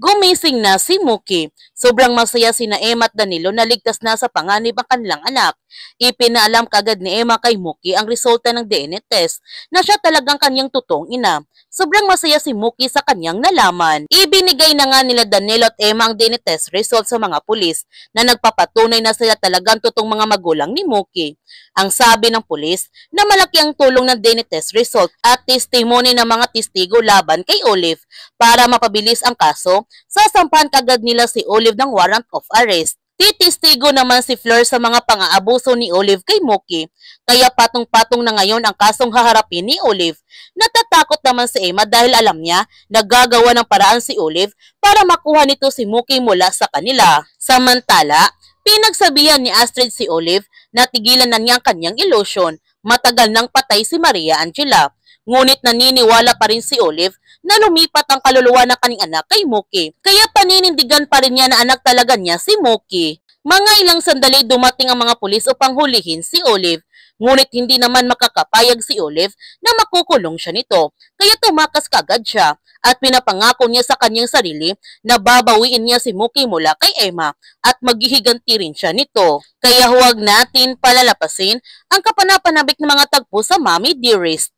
Gumising na si Mookie. Sobrang masaya sina Emma at Danilo na ligtas na sa panganib ang kanilang anak. Ipinaalam kagad ni Emma kay Mookie ang resulta ng DNA test na siya talagang kanyang totoong ina. Sobrang masaya si Mookie sa kanyang nalaman. Ibinigay na nga nila Danilo at Emma ang DNA test result sa mga pulis na nagpapatunay na sila talagang totoong mga magulang ni Mookie. Ang sabi ng pulis na malaki ang tulong ng DNA test result at testimony ng mga testigo laban kay Olive para mapabilis ang kaso. Sasampahan kagad nila si Olive ng warrant of arrest. Titistigo naman si Fleur sa mga pang-aabuso ni Olive kay Mookie, kaya patong-patong na ngayon ang kasong haharapin ni Olive. Natatakot naman si Emma dahil alam niya na gagawa ng paraan si Olive para makuha nito si Mookie mula sa kanila. Samantala, pinagsabihan ni Astrid si Olive na tigilan na niya ang kanyang illusion. Matagal nang patay si Maria Angela. Ngunit naniniwala pa rin si Olive na lumipat ang kaluluwa ng kanyang anak kay Mookie. Kaya paninindigan pa rin niya na anak talaga niya si Mookie. Mga ilang sandali dumating ang mga pulis upang hulihin si Olive. Ngunit hindi naman makakapayag si Olive na makukulong siya nito. Kaya tumakas kagad siya at pinapangako niya sa kanyang sarili na babawiin niya si Mookie mula kay Emma at maghihiganti rin siya nito. Kaya huwag natin palalapasin ang kapanapanabik ng mga tagpo sa Mommy Dearest.